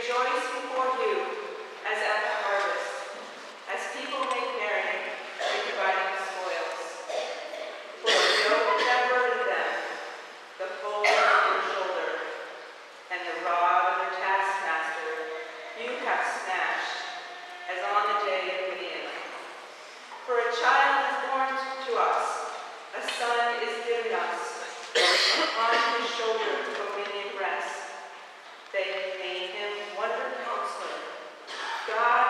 rejoice before you as at the harvest, as people make merry in dividing spoils. For the yoke that burdened them, the fold of your shoulder, and the rod of their taskmaster, you have smashed, as on the day of Midian. For a child is born to us, a son is given us, upon his shoulder dominion rests. They name him Wonder Counselor, God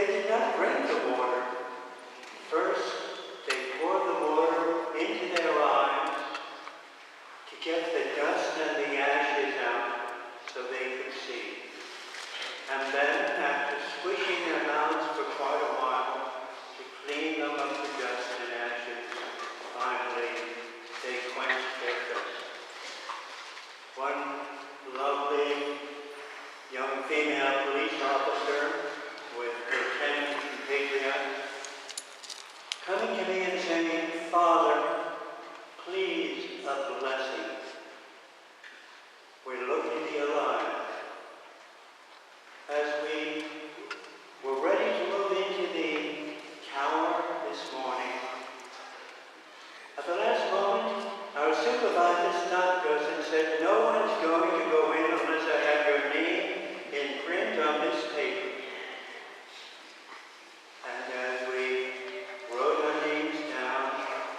did not drink the water. First, they poured the water into their eyes to get the dust and the ashes out so they could see. And then, after squishing their mouths for quite a while to clean them of the dust and ashes, finally, they quenched their thirst. One lovely young female police officer with her 10 compatriots coming to me and saying, "Father, please, a blessing. We're lucky to be alive." As we were ready to move into the tower this morning, at the last moment, our supervisor stopped us and said, "No one's going to go in unless I have your name in print on this paper." And as we wrote our names down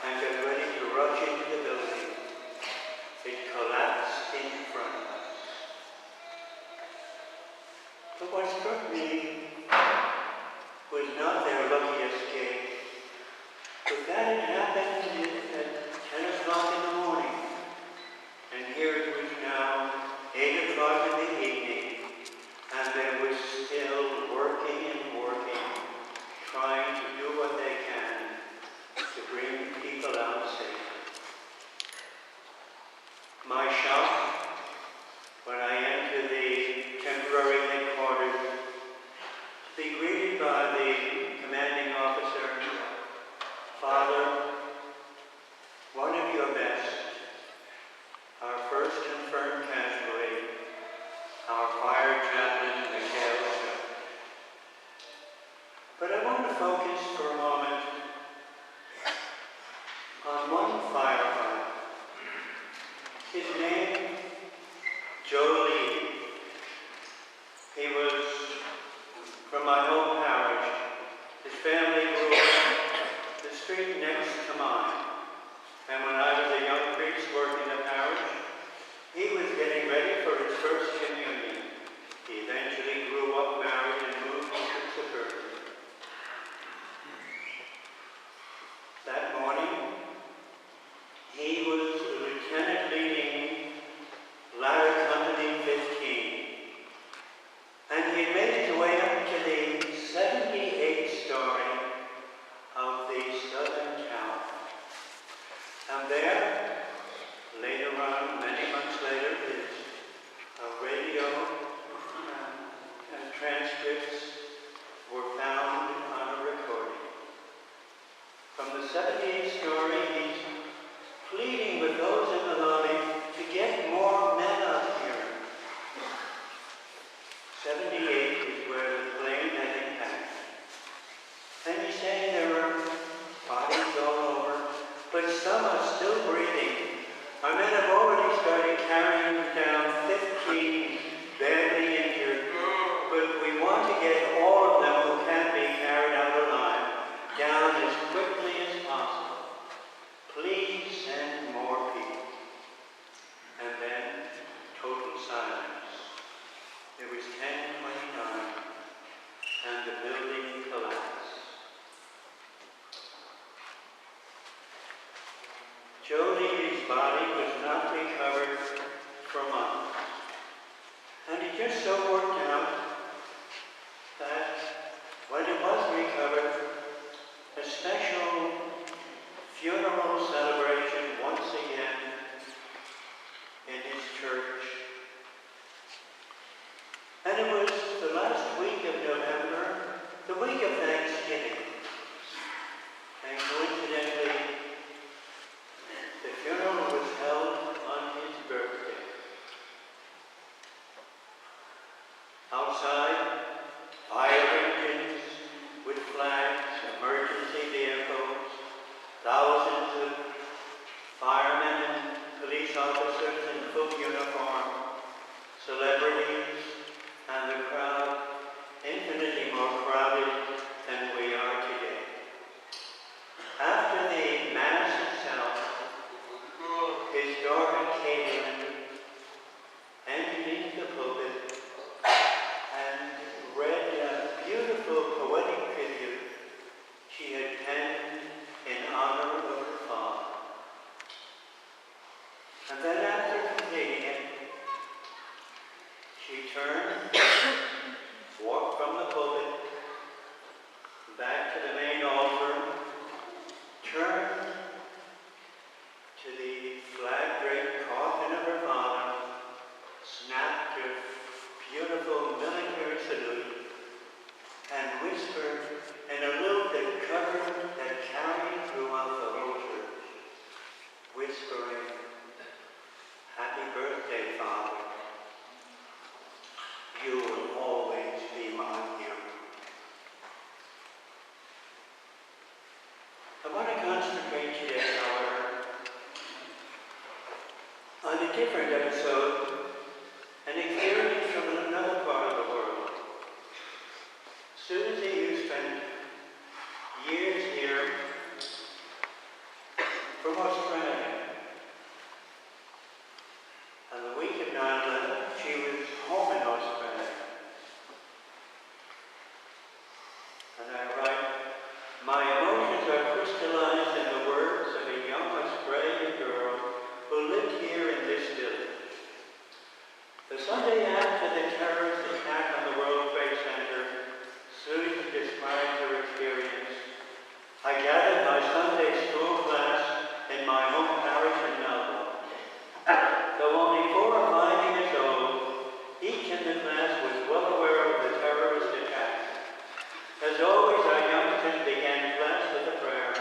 and got ready to rush into the building, it collapsed in front of us. But what struck me was not their lucky escape, but that it happened at 10 o'clock in the morning. And here it was now 8 o'clock in the evening, and they were still working and working, trying to do what they can to bring people out safely. My shock when I entered the temporary headquarters to be greeted by the commanding officer, "Father, one of your best, our first confirmed casualty, our fire chaplain, Mikhail Schuck." But I want to focus for a moment on one firefighter. His name, Joe Lee. He was from my home parish. His family grew up the street next to mine. And when I was a young priest working the parish, he was getting ready for his first communion. He eventually grew up, married, and moved to suburban. That morning, he was a lieutenant leading Ladder Company 15. And he made his way up to the 78th story of the Southern Tower. And there, later on, many months later, his radio and transcripts were found on a recording. From the 78th story, he's pleading with those in the lobby to get more men up here. 78 is where the plane had impacted. And he's saying there are bodies all over, but some are still breathing. Our men have already started carrying down 15 badly injured, but we want to get all of them who can be carried out alive down as quickly as possible. Please send more people. And then, total silence. It was 10:29, and the building collapsed. Joe Lee's body was not recovered for months. And it just so worked out that when it was recovered, a special funeral celebration once again in his church. And it was the last week of November, the week of Thanksgiving. And coincidentally, the funeral was held on his birthday. Outside, fire engines with flags back to the main altar, turn to the flag-draped coffin of her father, snapped her beautiful military salute, and whispered in a loop that carried throughout the whole church, whispering, "Happy birthday, Father. You will always be my hero." I want to concentrate today, however, on a different episode, an experience from another part of the world. Susie, you spent years here from Australia. On the week of 9/11, she was home in Australia. And I write, "My emotions are crystallized in the words of a young Australian girl who lived here in this village. The Sunday after the terrorist attack on the World Trade Center, Susie described her experience. I gathered my Sunday school class in my home parish in Melbourne. Though only 4 or 5 years old, each in the class was well aware of the terrorist attack. As always, our youngsters began class with a prayer.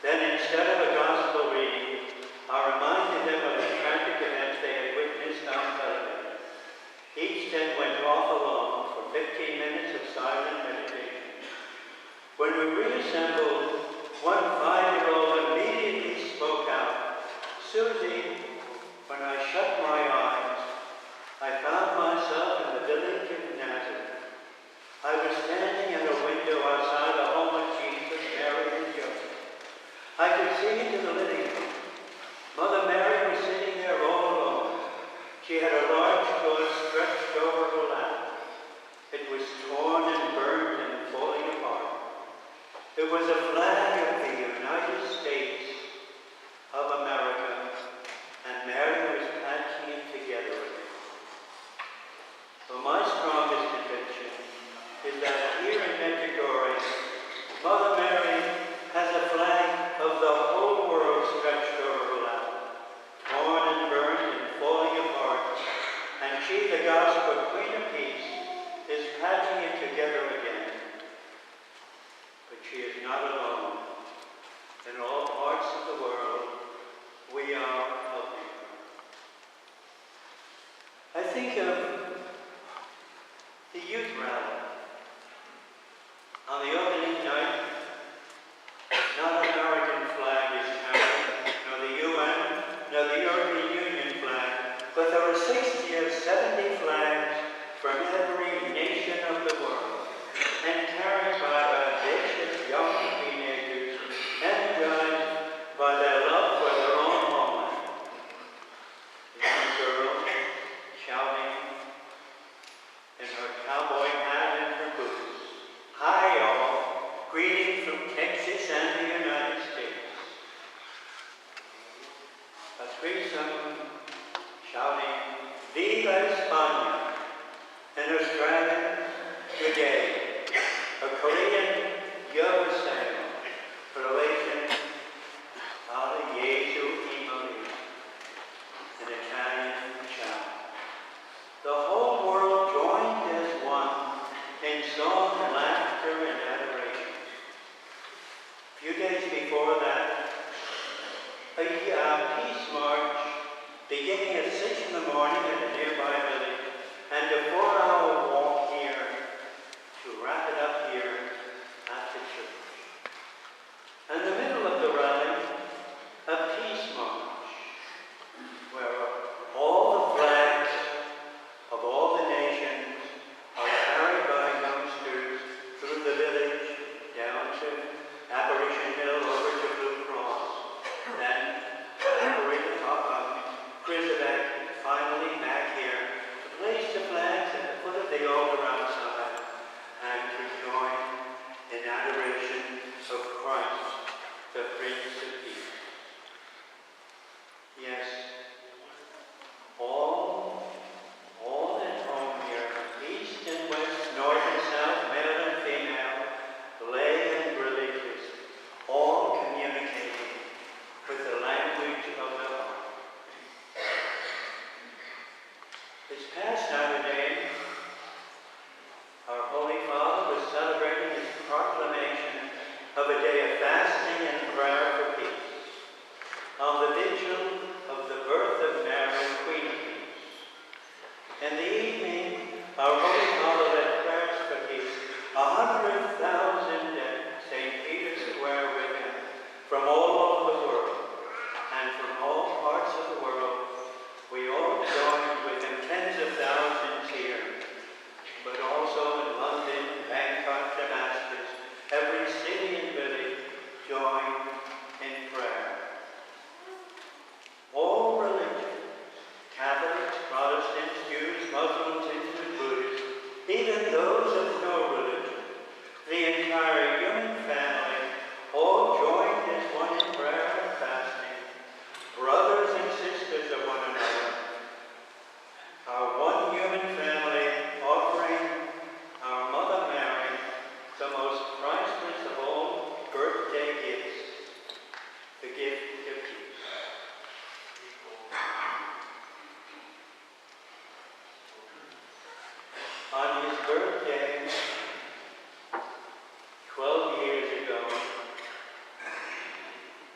Then, instead of a gospel reading, I reminded them of the tragic events they had witnessed on television. Each then went off alone for 15 minutes of silent meditation. When we reassembled, one 5-year-old immediately spoke out, 'Susie, when I shut my eyes, I found myself in the village of Nazareth. I was standing in a window outside the home of Jesus, Mary, and Joseph. I could see into the living room. Mother Mary was sitting there all alone. She had a large cord stretched over her lap. It was torn and burned and falling apart. It was a flag of the United States of America, and Mary was patching it together again. Well, my strongest conviction is that here in Medjugorje, Mother Mary has a flag of the whole world stretched over her lap, torn and burned and falling apart, and she, the gospel Queen of Peace, is patching it together again. But she is not alone. In all parts of the world, we are helping her. I think of the youth rally. On the opening night, not an American flag is carried, nor the UN, nor the European Union flag, but there are 60 or 70 flags from every nation of the world, and carried by audacious young teenagers, energized by their love for their own homeland. A young girl shouting in her cowboy hat and her boots, "Hi all, greetings from Texas and the United States." A threesome shouting, "Viva España!" An Australian, "Good day." A Korean, "Yo Sayo." Croatian, "Ale Jesu imali." An Italian, "Ciao." The whole world joined as one in song, laughter, and adoration. A few days before that, a peace march beginning at 6 in the morning in a nearby village, and a 4-hour walk here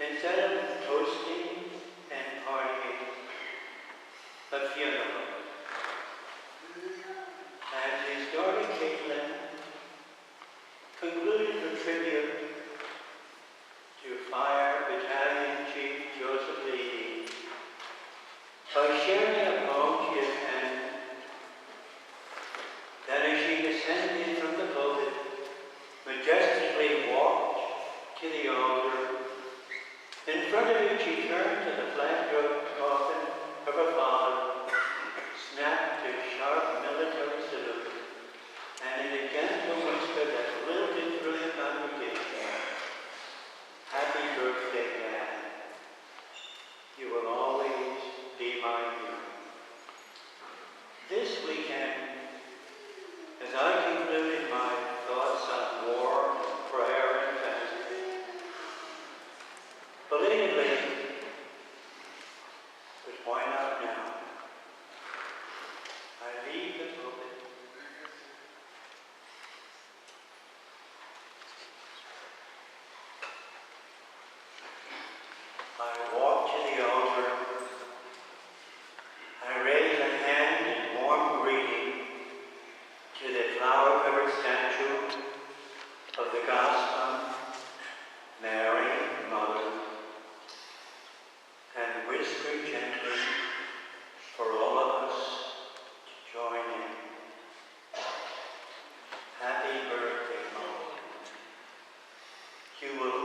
instead of toasting and partying, a funeral. And his daughter Caitlin concluded her tribute to Fire Battalion Chief Joseph Lee by sharing a poem she had penned that as she descended from the pulpit, majestically walked to the altar. In front of it, she turned to the flat-roofed coffin of her father, snapped a sharp military salute, and in a gentle whisper that lilted through the congregation, "Happy birthday, Dad. You will always be my hero." This weekend, as I concluded my thoughts on war, prayer, and fasting, belatedly, but why not now, I leave the pulpit I walk to the altar. I raise a hand in warm greeting to the flower-covered statue of the Gospel, Mary, Mother, and whisper gently for all of us to join in. Happy birthday, Mom. You will